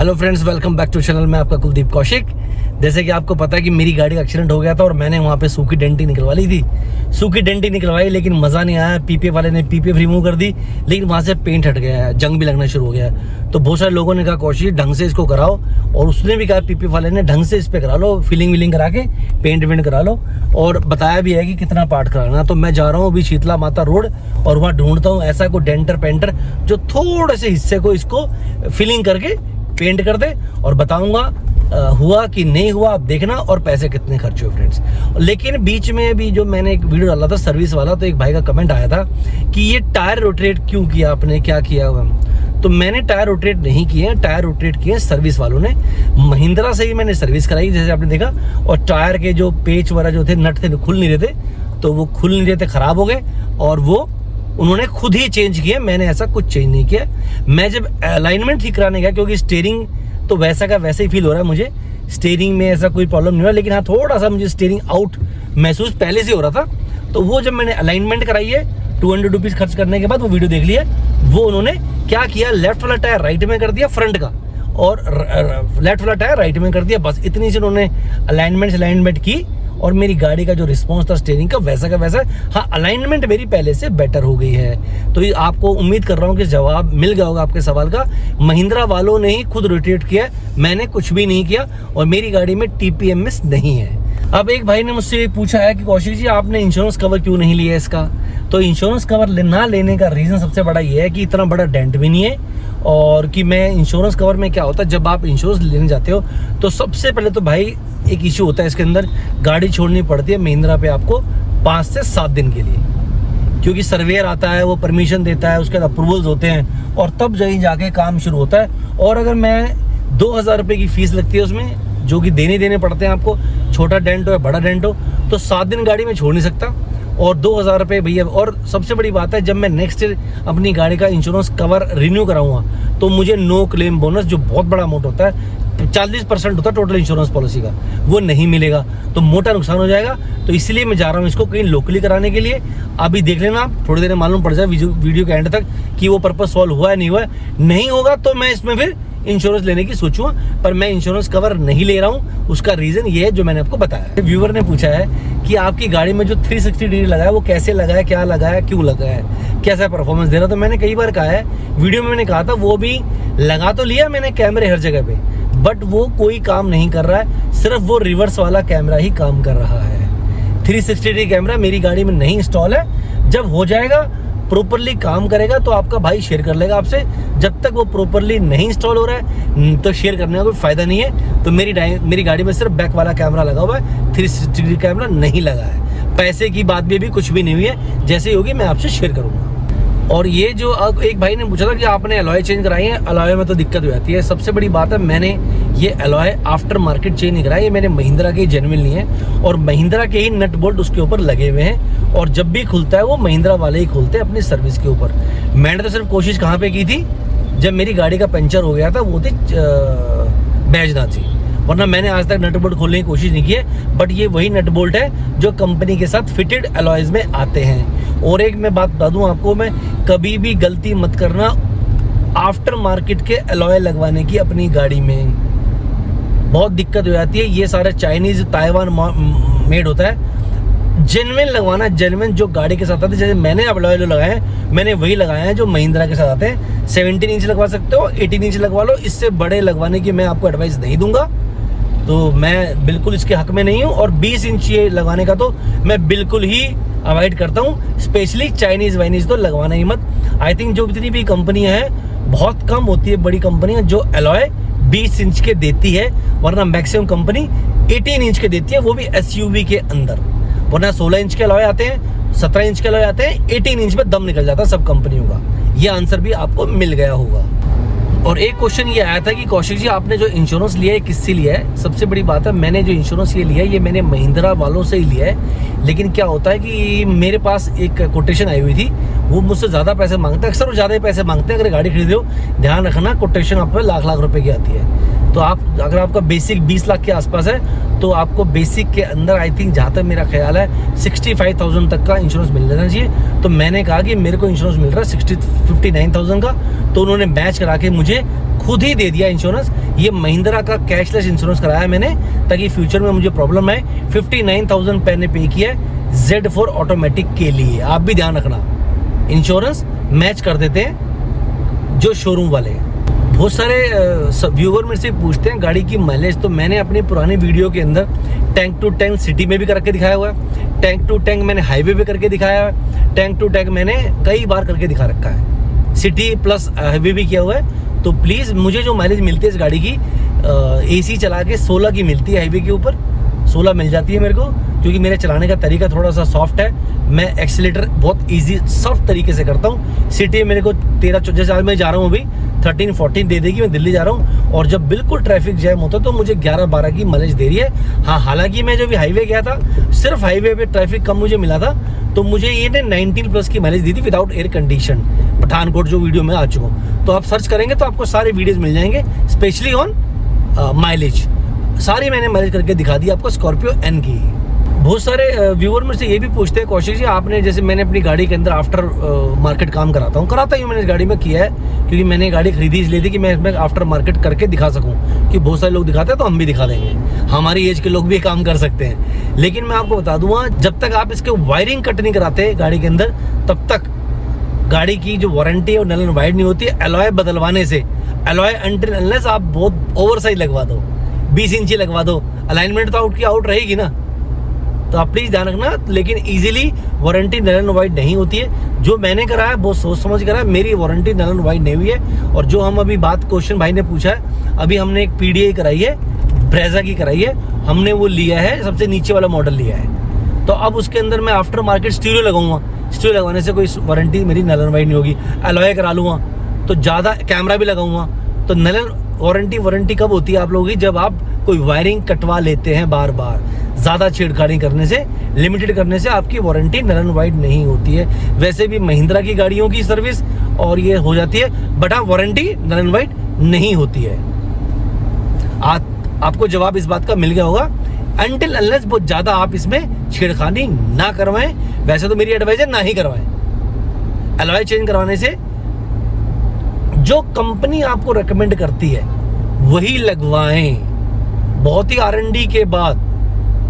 Hello friends, welcome back to channel. मैं आपका कुलदीप कौशिक। जैसे कि आपको पता है कि मेरी गाड़ी का एक्सीडेंट हो गया था और मैंने वहाँ पे सूखी डेंटी निकलवा ली थी। सूखी डेंटी निकलवाई लेकिन मज़ा नहीं आया। पीपीएफ वाले ने पीपीएफ रिमूव कर दी, लेकिन वहाँ से पेंट हट गया है, जंग भी लगना शुरू हो गया है। तो बहुत सारे लोगों ने कहा कौशिक ढंग से इसको कराओ, और उसने भी कहा पीपीएफ वाले ने ढंग से इस पर करा लो, फिलिंग विलिंग करा के पेंट वेंट करा लो, और बताया भी है कि कितना पार्ट कराना। तो मैं जा रहा हूँ अभी शीतला माता रोड और वहाँ ढूंढता हूँ ऐसा कोई डेंटर पेंटर जो थोड़े से हिस्से को इसको फिलिंग करके पेंट कर दे, और बताऊंगा हुआ कि नहीं हुआ, आप देखना, और पैसे कितने खर्च हुए फ्रेंड्स। लेकिन बीच में भी जो मैंने एक वीडियो डाला था सर्विस वाला, तो एक भाई का कमेंट आया था कि ये टायर रोटेट क्यों किया आपने, क्या किया हुआ। तो मैंने टायर रोटेट नहीं किए, टायर रोटेट किए सर्विस वालों ने। महिंद्रा से ही मैंने सर्विस कराई जैसे आपने देखा, और टायर के जो पेच वगैरह जो थे, नट थे, खुल नहीं रहे थे, तो वो खुल नहीं रहे थे, खराब हो गए, और वो उन्होंने खुद ही चेंज किए। मैंने ऐसा कुछ चेंज नहीं किया। मैं जब अलाइनमेंट ठीक कराने गया, क्योंकि स्टीयरिंग तो वैसा का वैसे ही फील हो रहा है मुझे, स्टीयरिंग में ऐसा कोई प्रॉब्लम नहीं हुआ, लेकिन हाँ थोड़ा सा मुझे स्टीयरिंग आउट महसूस पहले से हो रहा था। तो वो जब मैंने अलाइनमेंट कराई है 200 रुपीज़ खर्च करने के बाद, वो वीडियो देख लिया। वो उन्होंने क्या किया, लेफ्ट वाला टायर राइट में कर दिया फ्रंट का, और लेफ्ट वाला टायर राइट में कर दिया, बस इतनी से उन्होंने अलाइनमेंट की, और मेरी गाड़ी का जो रिस्पांस था स्टीयरिंग का वैसा का वैसा। हाँ, अलाइनमेंट मेरी पहले से बेटर हो गई है। तो ये आपको उम्मीद कर रहा हूँ कि जवाब मिल गया होगा आपके सवाल का। महिंद्रा वालों ने ही खुद रोटेट किया, मैंने कुछ भी नहीं किया, और मेरी गाड़ी में टीपीएमएस नहीं है। अब एक भाई ने मुझसे पूछा है कि कौशिक जी आपने इंश्योरेंस कवर क्यों नहीं लिया इसका। तो इंश्योरेंस कवर ना लेने का रीज़न सबसे बड़ा ये है कि इतना बड़ा डेंट भी नहीं है, और कि मैं इंश्योरेंस कवर में क्या होता है, जब आप इंश्योरेंस लेने जाते हो तो सबसे पहले तो भाई एक इशू होता है इसके अंदर, गाड़ी छोड़नी पड़ती है महिंद्रा पे आपको 5 से 7 दिन के लिए, क्योंकि सर्वेयर आता है, वो परमिशन देता है, उसके बाद अप्रूवल्स होते हैं, और तब जाके काम शुरू होता है। और अगर मैं 2000 रुपये की फीस लगती है उसमें, जो कि देने पड़ते हैं आपको, छोटा डेंट हो या बड़ा डेंट हो, तो 7 दिन गाड़ी में छोड़ नहीं सकता, और 2000 रुपये भैया। और सबसे बड़ी बात है, जब मैं नेक्स्ट ईयर अपनी गाड़ी का इंश्योरेंस कवर रिन्यू कराऊंगा तो मुझे नो क्लेम बोनस, जो बहुत बड़ा अमाउंट होता है, 40% होता है टोटल इंश्योरेंस पॉलिसी का, वो नहीं मिलेगा, तो मोटा नुकसान हो जाएगा। तो इसलिए मैं जा रहा हूँ इसको कहीं लोकली कराने के लिए। अभी देख लेना आप, थोड़ी देर में मालूम पड़ जाए वीडियो के एंड तक कि वो पर्पस सॉल्व हुआ है नहीं हुआ है। नहीं होगा तो मैं इसमें फिर इंश्योरेंस लेने की सोचूंगा, पर मैं इंश्योरेंस कवर नहीं ले रहा हूँ। उसका रीजन ये है जो मैंने आपको बताया। व्यूअर ने पूछा है कि आपकी गाड़ी में जो 360 डिग्री लगा है वो कैसे लगा है, क्या लगा है, क्यों लगा है, कैसा परफॉर्मेंस दे रहा। तो मैंने कई बार कहा है, वीडियो में मैंने कहा था, वो भी लगा तो लिया मैंने कैमरे हर जगह पे, बट वो कोई काम नहीं कर रहा है। सिर्फ वो रिवर्स वाला कैमरा ही काम कर रहा है। 360 डिग्री कैमरा मेरी गाड़ी में नहीं इंस्टॉल है। जब हो जाएगा, प्रॉपरली काम करेगा, तो आपका भाई शेयर कर लेगा आपसे। जब तक वो प्रॉपरली नहीं इंस्टॉल हो रहा है तो शेयर करने का कोई फायदा नहीं है। तो मेरी गाड़ी में सिर्फ बैक वाला कैमरा लगा हुआ है, 360 डिग्री कैमरा नहीं लगा है। पैसे की बात भी अभी कुछ भी नहीं हुई है, जैसे ही होगी मैं आपसे शेयर करूंगा। और ये जो एक भाई ने पूछा था कि आपने अलॉय चेंज कराई है, अलॉय में तो दिक्कत हो जाती है। सबसे बड़ी बात है, मैंने ये अलॉय आफ्टर मार्केट चेंज नहीं कराया, ये मैंने महिंद्रा के जेन्युइन लिए हैं, और महिंद्रा के ही नट बोल्ट उसके ऊपर लगे हुए हैं, और जब भी खुलता है वो महिंद्रा वाले ही खोलते हैं अपनी सर्विस के ऊपर। मैंने तो सिर्फ कोशिश कहाँ पे की थी, जब मेरी गाड़ी का पंचर हो गया था, वो थी बैजनाथ थी, वरना मैंने आज तक नट बोल्ट खोलने की कोशिश नहीं की है। बट ये वही नट बोल्ट है जो कंपनी के साथ फिटेड अलॉयज में आते हैं। और एक मैं बात बता दूं आपको, मैं कभी भी गलती मत करना आफ्टर मार्केट के अलॉय लगवाने की अपनी गाड़ी में, बहुत दिक्कत हो जाती है। ये सारे चाइनीज, ताइवान मेड होता है। जेन्युइन लगवाना, जेन्युइन जो गाड़ी के साथ आते हैं। जैसे मैंने अब अलॉय लगाए हैं, मैंने वही लगाए हैं जो महिंद्रा के साथ आते हैं। 17 इंच लगवा सकते हो, 18 इंच लगवा लो, इससे बड़े लगवाने की मैं आपको एडवाइस नहीं दूंगा। तो मैं बिल्कुल इसके हक में नहीं हूँ, और 20 इंच ये लगाने का तो मैं बिल्कुल ही अवॉइड करता हूँ। स्पेशली चाइनीज वाइनीज तो लगवाना ही मत। आई थिंक जो जितनी भी कंपनियां हैं, बहुत कम होती है बड़ी कंपनियां जो अलॉय 20 इंच के देती है, वरना मैक्सिमम कंपनी 18 इंच के देती है, वो भी एसयूवी के अंदर। वरना 16 इंच के अलॉय आते हैं, 17 इंच के अलॉय आते हैं, 18 इंच में दम निकल जाता है सब कंपनियों का। ये आंसर भी आपको मिल गया होगा। और एक क्वेश्चन ये आया था कि कौशिक जी आपने जो इंश्योरेंस लिया है किससे लिया है। सबसे बड़ी बात है, मैंने जो इंश्योरेंस ये लिया है, ये मैंने महिंद्रा वालों से ही लिया है। लेकिन क्या होता है कि मेरे पास एक कोटेशन आई हुई थी, वो मुझसे ज़्यादा पैसे मांगते हैं, अक्सर वो ज़्यादा ही पैसे मांगते हैं। अगर गाड़ी खरीदे हो, ध्यान रखना, कोटेशन आप पे लाख रुपए की आती है। तो आप अगर आपका बेसिक 20 लाख के आसपास है तो आपको बेसिक के अंदर आई थिंक, जहाँ तक मेरा ख्याल है, 65,000 तक का इंश्योरेंस मिल जाना चाहिए। तो मैंने कहा कि मेरे को इंश्योरेंस मिल रहा है 59,000 का, तो उन्होंने मैच करा के मुझे खुद ही दे दिया इंश्योरेंस। ये महिंद्रा का कैशलेस इंश्योरेंस कराया मैंने, ताकि फ्यूचर में मुझे प्रॉब्लम आए। 59,000 मैंने पे किया है Z4 ऑटोमेटिक के लिए। आप भी ध्यान रखना, इंश्योरेंस मैच कर देते हैं जो शोरूम वाले। बहुत सारे व्यूअर मेरे से पूछते हैं गाड़ी की माइलेज, तो मैंने अपनी पुरानी वीडियो के अंदर टैंक टू टैंक सिटी में भी करके दिखाया हुआ है, टैंक टू टैंक मैंने हाईवे पे करके दिखाया है, टैंक टू टैंक मैंने कई बार करके दिखा रखा है, सिटी प्लस हाईवे भी किया हुआ है। तो प्लीज़, मुझे जो माइलेज मिलती है इस गाड़ी की, AC चला के 16 की मिलती है, हाईवे के ऊपर 16 मिल जाती है मेरे को, क्योंकि मेरे चलाने का तरीका थोड़ा सा सॉफ्ट है। मैं एक्सीलेटर बहुत इजी सॉफ्ट तरीके से करता हूँ। सिटी मेरे को 13-14, जैसे मैं जा रहा हूँ अभी 13-14 दे देगी, मैं दिल्ली जा रहा हूँ, और जब बिल्कुल ट्रैफिक जैम होता है तो मुझे 11-12 की माइलेज दे रही है। हाँ, हालांकि मैं जब हाईवे गया था, सिर्फ हाईवे पे ट्रैफिक कम मुझे मिला था, तो मुझे ये ने 19 प्लस की माइलेज दी थी विदाउट एयर कंडीशन, पठानकोट जो वीडियो में आ चुका हूँ। तो आप सर्च करेंगे तो आपको सारे वीडियोज मिल जाएंगे, स्पेशली ऑन माइलेज। सारी मैंने माइलेज करके दिखा दी आपको स्कॉर्पियो एन की। बहुत सारे व्यूअर में से ये भी पूछते हैं, कौशिक जी आपने, जैसे मैंने अपनी गाड़ी के अंदर आफ्टर मार्केट काम कराता ही मैंने इस गाड़ी में किया है, क्योंकि मैंने गाड़ी खरीदी इसलिए थी कि मैं इसमें आफ्टर मार्केट करके दिखा सकूं, कि बहुत सारे लोग दिखाते हैं तो हम भी दिखा देंगे, हमारी एज के लोग भी काम कर सकते हैं। लेकिन मैं आपको बता दूंगा, जब तक आप इसके वायरिंग कट नहीं कराते गाड़ी के अंदर, तब तक गाड़ी की जो वारंटी है वो नल एंड वाइड नहीं होती है। एलॉय बदलवाने से, एलॉय अनटिल अनलेस आप बहुत ओवर साइज लगवा दो, 20 इंची लगवा दो, अलाइनमेंट तो आउट रहेगी ना, तो आप प्लीज़ ध्यान रखना। लेकिन easily warranty null and void नहीं होती है। जो मैंने कराया बहुत सोच समझ कराया, मेरी वारंटी नल एंड वाइड नहीं हुई है। और जो हम अभी बात क्वेश्चन भाई ने पूछा है, अभी हमने एक PDI कराई है, ब्रेजा की कराई है, हमने वो लिया है, सबसे नीचे वाला मॉडल लिया है। तो अब उसके अंदर मैं आफ्टर मार्केट स्टीरियो लगाऊंगा, स्टीरियो लगवाने से कोई वारंटी मेरी नल एंड वाइड नहीं होगी। एलॉय करा लूँगा तो ज़्यादा, कैमरा भी लगाऊंगा तो नल एंड वारंटी कब होती है आप लोगों की, जब आप कोई वायरिंग कटवा लेते हैं बार बार। ज़्यादा छेड़खानी करने से, लिमिटेड करने से आपकी वारंटी नल एंड वाइड नहीं होती है। वैसे भी महिंद्रा की गाड़ियों की सर्विस और ये हो जाती है, बट हाँ वारंटी नल एंड वाइड नहीं होती है। आपको जवाब इस बात का मिल गया होगा। अनटिल अनलेस बहुत ज़्यादा आप इसमें छेड़खानी ना करवाएं। वैसे तो मेरी एडवाइस है ना ही करवाएं। एलॉय चेंज करवाने से जो कंपनी आपको रेकमेंड करती है वही लगवाएं। बहुत ही R&D के बाद,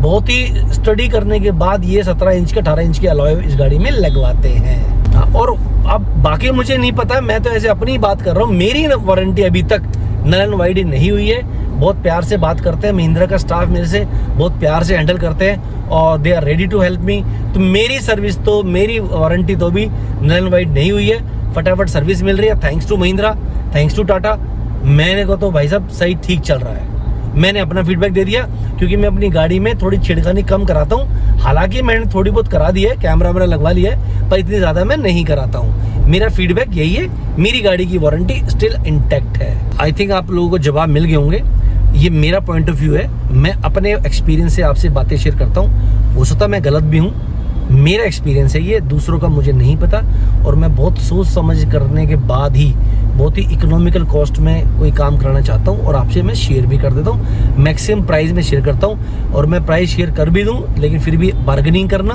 बहुत ही स्टडी करने के बाद ये 17 इंच के 18 इंच के अलॉय इस गाड़ी में लगवाते हैं। और अब बाकी मुझे नहीं पता, मैं तो ऐसे अपनी बात कर रहा हूँ। मेरी वारंटी अभी तक नल एंड वाइड नहीं हुई है। बहुत प्यार से बात करते हैं, महिंद्रा का स्टाफ मेरे से बहुत प्यार से हैंडल करते हैं और they are ready to help me. तो मेरी सर्विस तो, मेरी वारंटी तो भी नल एंड वाइड नहीं हुई है, फटाफट सर्विस मिल रही है। Thanks to Mahindra, thanks to Tata. मैंने को तो भाई साहब सही ठीक चल रहा है। मैंने अपना फीडबैक दे दिया, क्योंकि मैं अपनी गाड़ी में थोड़ी छेड़खानी कम कराता हूँ। हालांकि मैंने थोड़ी बहुत करा दी है, कैमरा मैंने लगवा लिया है, पर इतनी ज़्यादा मैं नहीं कराता हूँ। मेरा फीडबैक यही है, मेरी गाड़ी की वारंटी स्टिल इंटैक्ट है। आई थिंक आप लोगों को जवाब मिल गए होंगे। ये मेरा पॉइंट ऑफ व्यू है, मैं अपने एक्सपीरियंस से आपसे बातें शेयर करता हूँ। हो सकता मैं गलत भी हूँ, मेरा एक्सपीरियंस है ये, दूसरों का मुझे नहीं पता। और मैं बहुत सोच समझ करने के बाद ही बहुत ही इकोनॉमिकल कॉस्ट में कोई काम कराना चाहता हूँ, और आपसे मैं शेयर भी कर देता हूँ। मैक्सिमम प्राइस में शेयर करता हूँ, और मैं प्राइस शेयर कर भी दूँ, लेकिन फिर भी बार्गेनिंग करना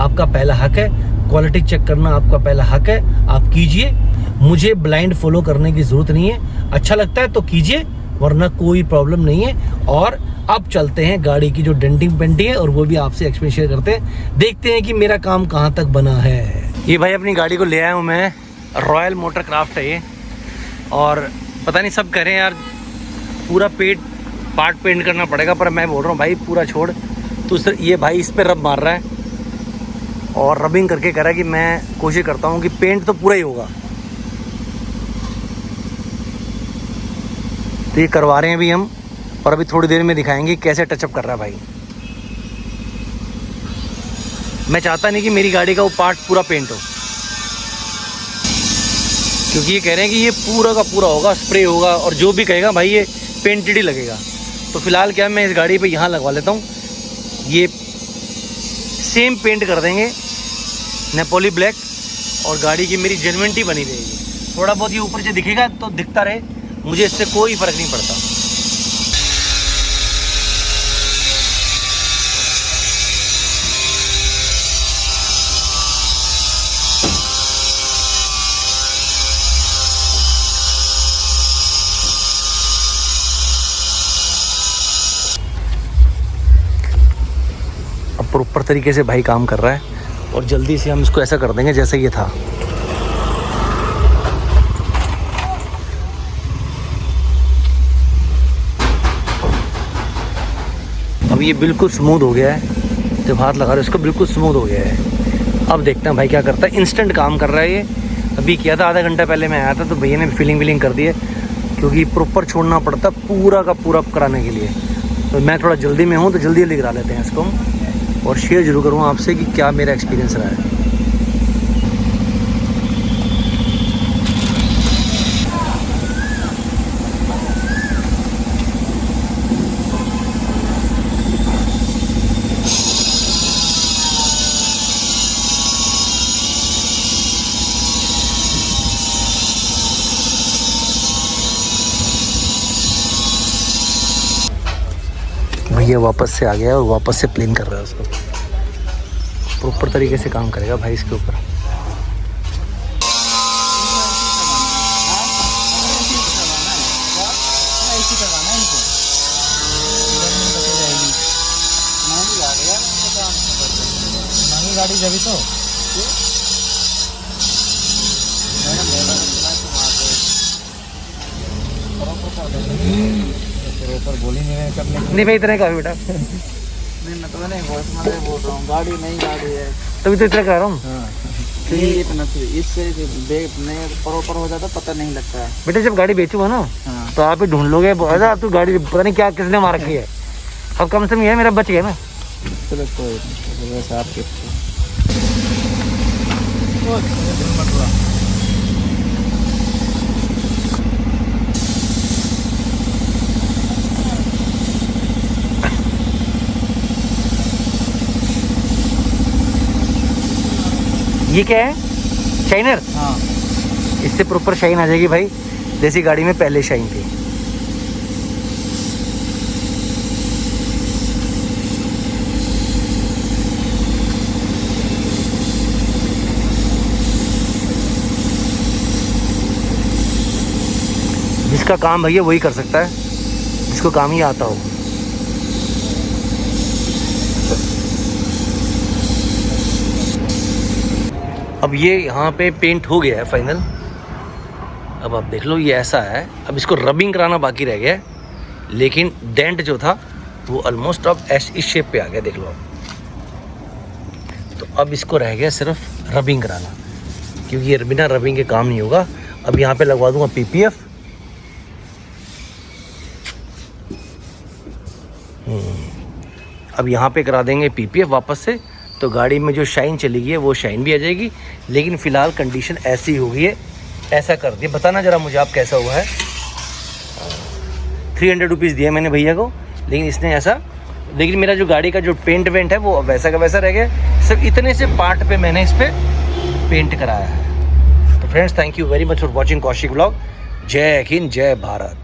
आपका पहला हक है, क्वालिटी चेक करना आपका पहला हक है। आप कीजिए, मुझे ब्लाइंड फॉलो करने की ज़रूरत नहीं है। अच्छा लगता है तो कीजिए, वरना कोई प्रॉब्लम नहीं है। और अब चलते हैं गाड़ी की जो डेंटिंग पेंटिंग है, और वो भी आपसे एक्सपीरियंस शेयर करते हैं, देखते हैं कि मेरा काम कहाँ तक बना है। ये भाई अपनी गाड़ी को ले आया हूँ मैं, रॉयल मोटर क्राफ्ट है ये, और पता नहीं सब करें यार, पूरा पार्ट पेंट करना पड़ेगा, पर मैं बोल रहा हूँ भाई पूरा छोड़ तो ये भाई इस पर रब मार रहा है और रबिंग करके कह रहा है कि मैं कोशिश करता हूँ कि पेंट तो पूरा ही होगा। तो ये करवा रहे हैं अभी हम, और अभी थोड़ी देर में दिखाएंगे कैसे टचअप कर रहा है भाई। मैं चाहता नहीं कि मेरी गाड़ी का वो पार्ट पूरा पेंट हो, क्योंकि ये कह रहे हैं कि ये पूरा का पूरा होगा, स्प्रे होगा, और जो भी कहेगा भाई ये पेंटेड ही लगेगा। तो फिलहाल क्या मैं इस गाड़ी पे यहाँ लगवा लेता हूँ, ये सेम पेंट कर देंगे नेपोली ब्लैक, और गाड़ी की मेरी जेन्युइनिटी बनी रहेगी। थोड़ा बहुत ये ऊपर से दिखेगा तो दिखता रहे, मुझे इससे कोई फ़र्क नहीं पड़ता। प्रॉपर तरीके से भाई काम कर रहा है और जल्दी से हम इसको ऐसा कर देंगे जैसे ये था। अब ये बिल्कुल स्मूथ हो गया है, जब हाथ लगा रहे हो इसको बिल्कुल स्मूथ हो गया है। अब देखते हैं भाई क्या करता है। इंस्टेंट काम कर रहा है ये, अभी किया था आधा घंटा पहले मैं आया था तो भैया ने फिलिंग कर दी है, क्योंकि प्रॉपर छोड़ना पड़ता पूरा का पूरा कराने के लिए। तो मैं थोड़ा जल्दी में हूँ तो जल्दी करा लेते हैं इसको, और शेयर जरूर करूँगा आपसे कि क्या मेरा एक्सपीरियंस रहा है। भैया वापस से आ गया और वापस से प्लेन कर रहा है उसको, प्रॉपर तरीके से काम करेगा भाई इसके ऊपर। गाड़ी जब तो नहीं भाई इतने का बेटा नहीं मैं तो नहीं बोल रहा हूँ, गाड़ी नहीं गाड़ी है तभी तो इतना कह रहा हूँ। तो ये इतना इससे नहीं प्रॉपर हो जाता पता नहीं लगता है। बेटा जब गाड़ी बेचूंगा ना तो आप ही ढूंढ लोगे, आप तो गाड़ी पता नहीं क्या किसने मार रखी है। अब कम से कम ये मेरा बच गया ना। चलो कोई नहीं, वैसे आपके ये क्या है, शाइनर? हाँ इससे प्रॉपर शाइन आ जाएगी भाई, जैसी गाड़ी में पहले शाइन थी। जिसका काम भैया वही कर सकता है, जिसको काम ही आता हो। अब ये यहाँ पे पेंट हो गया है फाइनल। अब आप देख लो ये ऐसा है। अब इसको रबिंग कराना बाकी रह गया है, लेकिन डेंट जो था वो ऑलमोस्ट अब इस शेप पे आ गया, देख लो आप। तो अब इसको रह गया सिर्फ रबिंग कराना, क्योंकि ये बिना रबिंग के काम नहीं होगा। अब यहाँ पे लगवा दूंगा पीपीएफ। अब यहाँ पे करा देंगे पीपीएफ वापस से, तो गाड़ी में जो शाइन चली गई है वो शाइन भी आ जाएगी। लेकिन फ़िलहाल कंडीशन ऐसी हो गई है, ऐसा कर दिया। बताना ज़रा मुझे आप कैसा हुआ है। 300 रुपीज़ दिया मैंने भैया को, लेकिन इसने ऐसा, लेकिन मेरा जो गाड़ी का जो पेंट वेंट है वो वैसा का वैसा रह गया। सिर्फ इतने से पार्ट पे मैंने इस पर पेंट कराया है। तो friends, thank you very much for watching Kaushik vlog. जय हिंद, जय भारत।